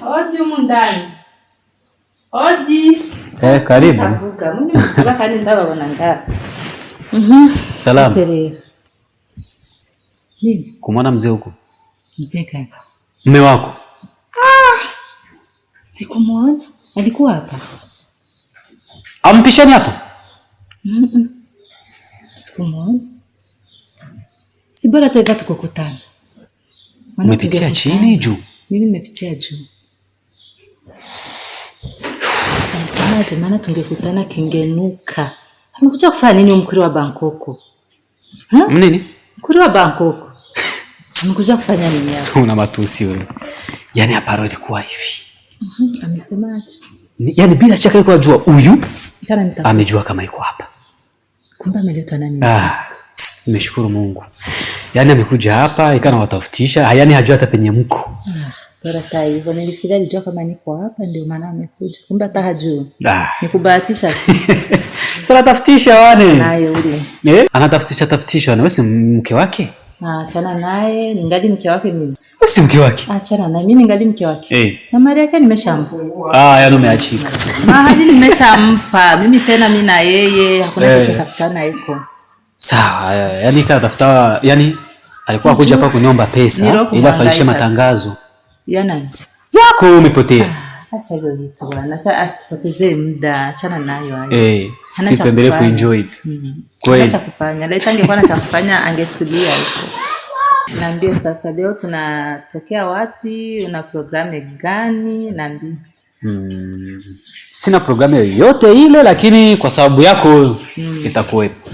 Oji humu ndani. Oji. Karibu. Tavuka. Mimi nataka nenda baba ngapi? Salamu. Nini? Kumwona mzee huko? Mzee kaka. Mume wako? Sikumwona. Alikuwa hapa. Ampishani hapo? Sikumwona. Si bora taiva tukokutana. Umepitia chini juu? Mimi nimepitia juu. Sasa maana tungekutana kingenuka. Amekuja kufanya nini mkuru wa Bangkok? Nini? Mkuru wa Bangkok. Amekuja kufanya nini hapo? Una matusi wewe. Yaani hapa roho ilikuwa hivi. Amesemaje? Yaani bila shaka yuko ajua huyu. Kana amejua kama yuko hapa. Kumbe ameletwa nani? Nimeshukuru Mungu. Yaani amekuja hapa ikana watafutisha, yaani hajua hata penye mko. Bora hivyo nilifikiria alijua kama niko hapa ndio maana amekuja. Kumbe hata hajui. Nikubahatisha tu. Sasa tafutisha wane. Naye ule. Anatafutisha wane. Wewe si mke wake? Achana naye, ningali mke wake mimi. Wewe si mke wake? Achana naye, mimi ningali mke wake. Na mali yake nimeshampa. Yaani umeachika. Mahali nimeshampa. Mimi tena mimi na yeye hakuna kitu kutafutana iko. Sawa, yaani tafuta, yaani alikuwa kuja hapa kuniomba pesa ili afanyishe matangazo. Ya nani? Yako umepotea. Acha hiyo vitu bwana. Acha asipotezee muda. Achana nayo hayo. Si tuendelee kuenjoy. Kweli. Acha kufanya. Leo angekuwa na cha kufanya angetulia huko. Naambia sasa leo tunatokea wapi? Una programu gani? Naambia. Sina programu yoyote ile lakini kwa sababu yako itakuwepo.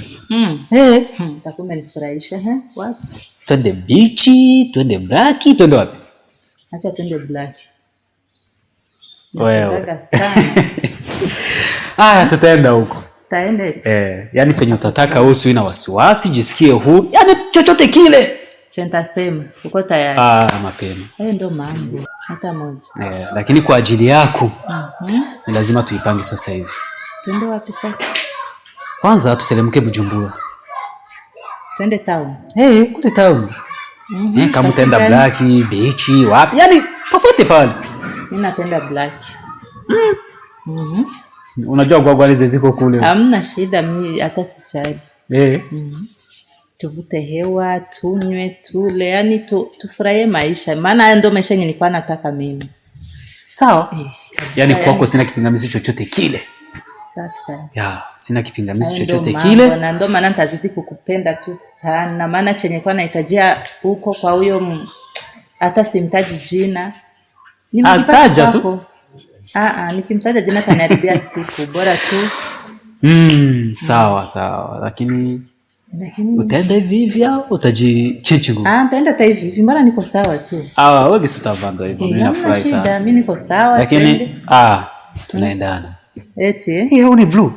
Itakuwa imenifurahisha wapi? Twende beach, twende Black, twende wapi? Acha twende Black. Wewe. Tutaenda huko. Taenda. Yaani penye utataka wewe usiwe na wasiwasi, jisikie huru. Yaani chochote kile. Nitasema uko tayari. Mapema. Hayo ndio mambo. Hata moja. Lakini kwa ajili yako ni lazima tuipange sasa hivi. Twende wapi sasa? Kwanza tuteremke Bujumbura. Twende town. Kule town. Kama utaenda Black, beach, wapi? Yaani popote pale. Mimi napenda Black. Unajua gwagwale ziko kule. Hamna shida, mimi hata sichaji. Tuvute hewa, tunywe, tule, yani tufurahie maisha. Maana ndio maisha yenyewe nilikuwa nataka mimi. Sawa. Yaani kwako sina kipingamizi chochote kile. Safi sana. Sina kipingamizi chochote kile. Na ndio maana nitazidi kukupenda tu sana. Maana chenye kwa nahitajia huko kwa huyo hata simtaji jina. Ataja tu. Nikimtaja jina ataniharibia siku. Bora tu. Sawa. Lakini utaenda hivi au utajichichigu? Nitaenda hata hivi. Mbona niko sawa tu. Wewe usitavanga hivyo. Mimi nafurahi sana. Mimi niko sawa. Lakini tunaendana. Eti? Ni blue.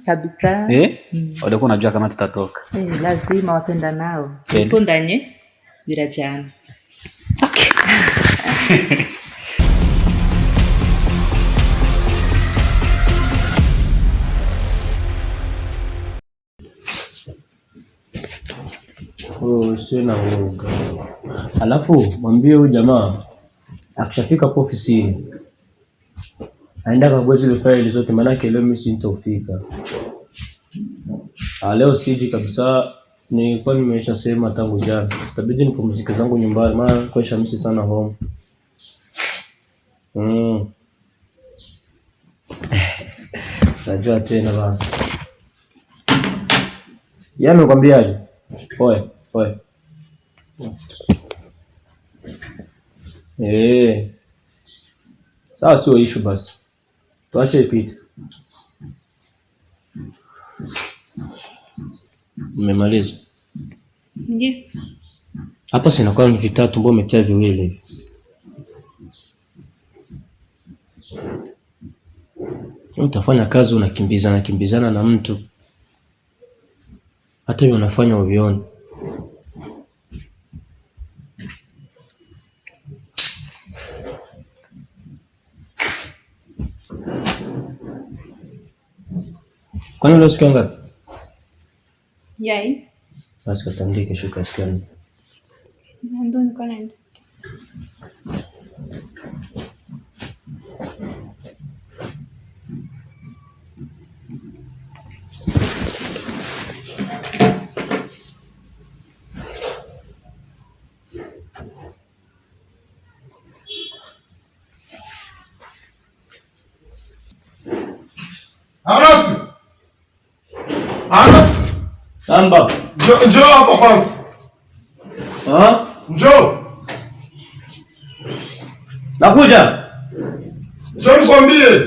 Kabisa. Ulikuwa unajua kama tutatoka. Lazima wapenda nao. Tundanye birajana. Okay. Sio na uoga. Alafu mwambie huyu jamaa akishafika hapo ofisini aenda kagua zile faili zote, maana leo mimi sitofika. Leo siji kabisa, nilikuwa nimeshasema tangu jana. Itabidi nipumzike zangu nyumbani maana kwa shamisi sana home. Sajua tena bana. Yaani nakwambiaje? Oe. Sawa, sio issue basi. Tuache ipite. Mmemaliza? Ndio. Hapa sina kwa vitatu mbona umetia viwili. Utafanya kazi unakimbizana na mtu. Hata wewe unafanya uvione. Kwani leo siku ngapi? Yai. Basi katandike shuka siku ngapi? Ndio niko naenda. Anas. Anas. Amba. Njoo hapo kwanza. Njoo. Nakuja. Njoo nikwambie.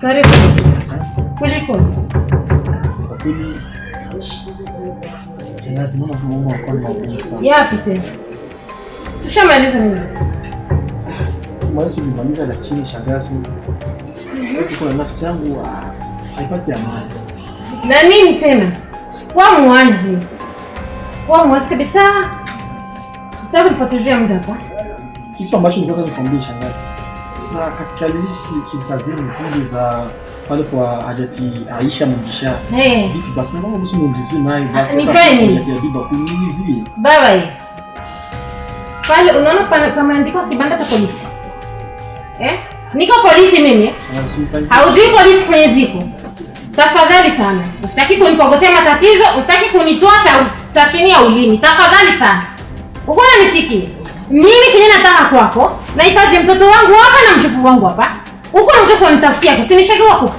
Karibu. Kuliko. Yapi tena? Tushamaliza nini? Tumaliza lakini shangazi. Kuna nafsi yangu haipati amani. Na nini tena? Kwa mwazi. Kwa mwazi kabisa. Usitaki kupotezea muda hapa. Kitu ambacho nilikuwa nikwambia shangazi. Sasa katika hizi kazi nyingi za pale kwa hajati Aisha Mugisha. Vipi basi na mama msimuulizie naye basi hajati ya biba kuniulizie. Baba hii. Pale unaona pameandikwa kibanda cha polisi. Niko polisi mimi. Haujui polisi kwenye ziko. Tafadhali sana. Usitaki kunipogotea matatizo, usitaki kunitoa cha chini ya ulimi. Tafadhali sana. Uko unanisikia? Mimi chenye nataka kwako, nahitaji mtoto wangu hapa na mjukuu wangu hapa. Uko unataka kunitafutia kwa sinishaki wako.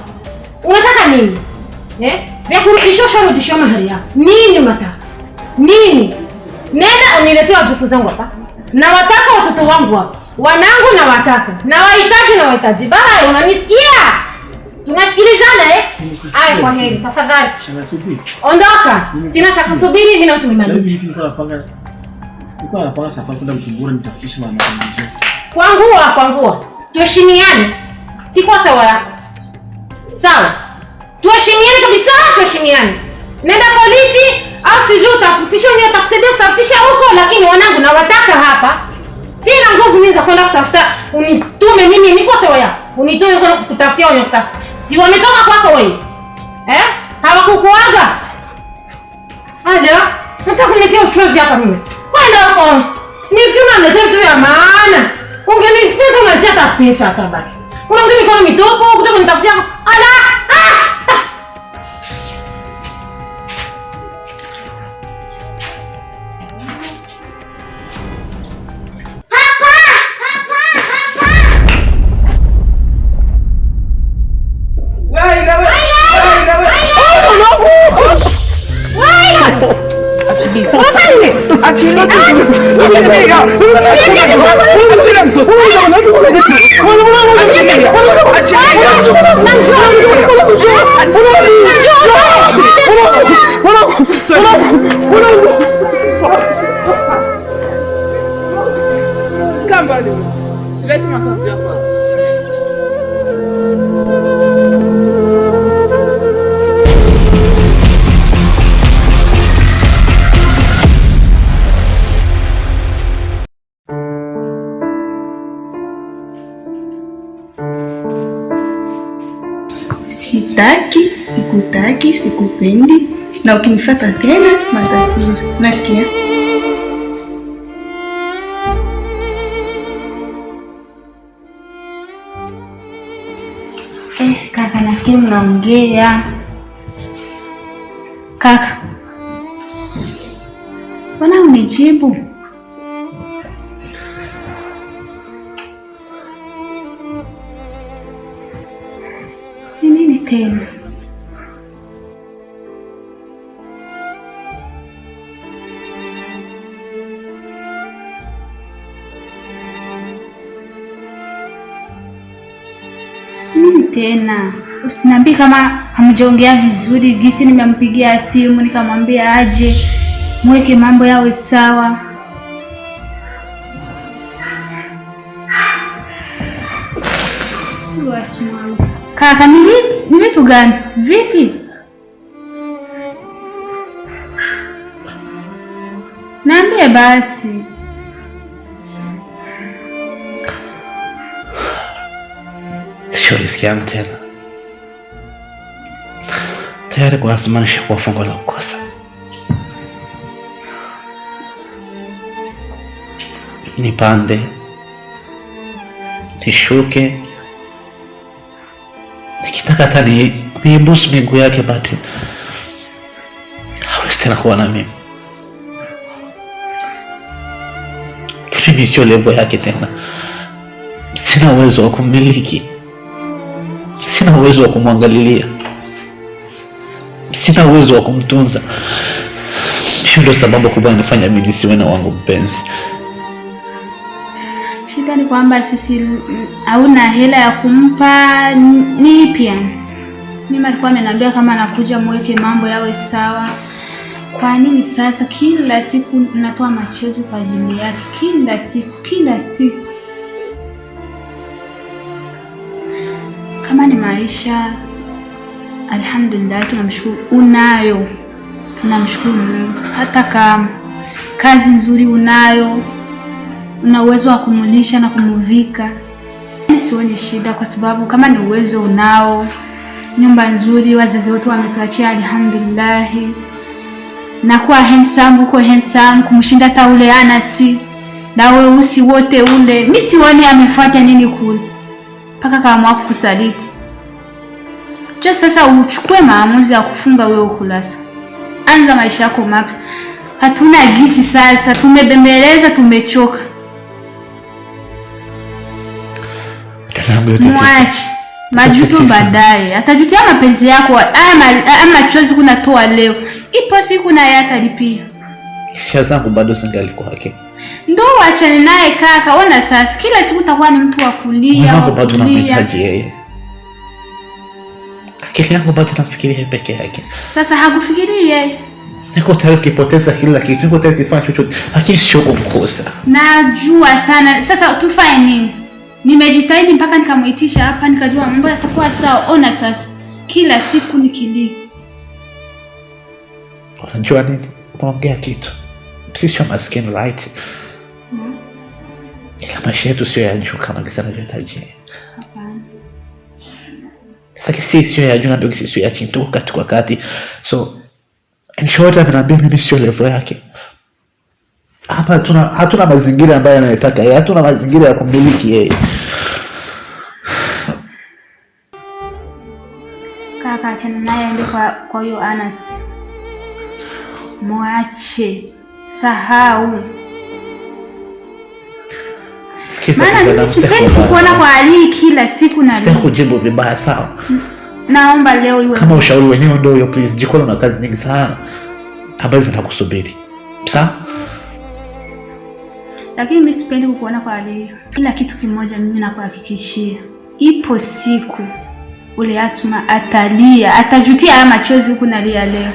Unataka nini? Vya kurudisha sharudisha mahali yako. Nini unataka? Nini? Nenda uniletee wajukuu zangu hapa. Na wataka watoto wangu hapa. Wanangu na wataka. Na wahitaji. Baba, unanisikia? Tunasikilizana Aya, kwa heri, tafadhali. Ondoka. Sina cha kusubiri, mimi na tumemaliza. Nilikuwa napanga safari kwenda Bujumbura nitafutisha maandalizi. Kwa nguo. Tuheshimiane. Si kwa sawa yako. Sawa. Tuheshimiane kabisa, tuheshimiane. Nenda polisi au sijui utafutisha nini utakusaidia kutafutisha huko, lakini wanangu na wataka hapa. Sina nguvu mimi za kwenda kutafuta. Unitume mimi niko sawa yako. Unitume kwenda kutafutia wenye kutafuta. Si wametoka kwako wewe. Hawakukuaga. Aja, nataka kuniletea uchozi hapa mimi. Kwenda huko. Nifikiri unaniletea vitu vya maana. Ungenisikia unaletea pesa hata basi. Unakuja mikono mitupu, kuja kunitafutia. Sitaki, sikutaki, sikupendi, na ukinifuata tena matatizo. Nasikia? Kaka, nafikiri mnaongea. Kaka, mbona unijibu? Nini tena? Nini tena? Usiniambie kama hamjaongea vizuri. Gisi nimempigia simu nikamwambia aje mweke mambo yawe sawa. Kaka, ni vitu gani? Vipi? Niambie basi. sio riski yangu tena. Tayari kwa Asma nishakuwa fungo la kukosa. Nipande, nishuke, nikitaka hata niibusu miguu yake, bati hawezi tena kuwa na mimi. Mimi sio level yake tena. Sina uwezo wa kumiliki, sina uwezo wa kumwangalilia, sina uwezo wa kumtunza. Hiyo ndio sababu kubwa inafanya mimi nisiwe na wangu mpenzi. Shida ni kwamba sisi hauna hela ya kumpa. Ni pia mimi alikuwa ameniambia kama anakuja mweke mambo yawe sawa. Kwa nini sasa kila siku natoa machozi kwa ajili yake? Kila siku. Kama ni maisha, alhamdulillah, tunamshukuru unayo. Tunamshukuru Mungu. Hata kama kazi nzuri unayo, una uwezo wa kumulisha na kumuvika, sioni shida, kwa sababu kama ni uwezo unao, nyumba nzuri, wazazi wetu wametuachia alhamdulillah. Na kuwa handsome, uko handsome kumshinda hata ule Anasi na weusi wote ule. Mimi sioni amefuata nini kule mpaka kama kukusaliti. Je, sasa uchukue maamuzi ya kufunga wewe ukulasa. Anza maisha yako mapya. Hatuna gisi sasa, tumebembeleza, tumechoka. Mwache majuto baadaye. Atajutia mapenzi yako ama chozi kunatoa leo. Ipo siku na yatalipia. Hisia zangu bado zingali kwake. Ndio achane naye kaka. Ona sasa kila siku utakuwa ni mtu wa kulia. Mwanzo bado namhitaji yeye. Akili yangu bado nafikiria peke yake. Sasa hakufikiria yeye. Niko tayari kupoteza kila kitu. Niko tayari kufanya chochote. Lakini sio kumkosa. Najua sana. Sasa tufanye nini? Nimejitahidi mpaka nikamuitisha hapa, nikajua mambo yatakuwa sawa. Ona sasa kila siku nikilia. Unajua nini? Unaongea kitu. Sisi maskini, right? Ila maisha yetu sio ya juu kama kisa anavyotaji. Hapana. Sasa sisi sio ya juu na ndio sisi ya chini, tuko kati kwa kati. So Nishota ananiambia mimi sio level yake. Hapa hatuna mazingira ambayo anayotaka yeye, hatuna mazingira ya kumiliki yeye. Kaka achana naye aende kwa hiyo Anas. Mwache, sahau. Maana mimi sipendi kukuona kwa hali kila siku na sitaki kujibu vibaya, sawa? Naomba leo iwe kama ushauri wenyewe ndio hiyo, please. Jikoni na kazi nyingi sana ambazo zinakusubiri, sawa? Lakini mimi sipendi kukuona kwa hali hiyo. Kila kitu kimoja mimi nakuhakikishia, ipo siku ule Asma atalia, atajutia haya machozi huku nalia leo.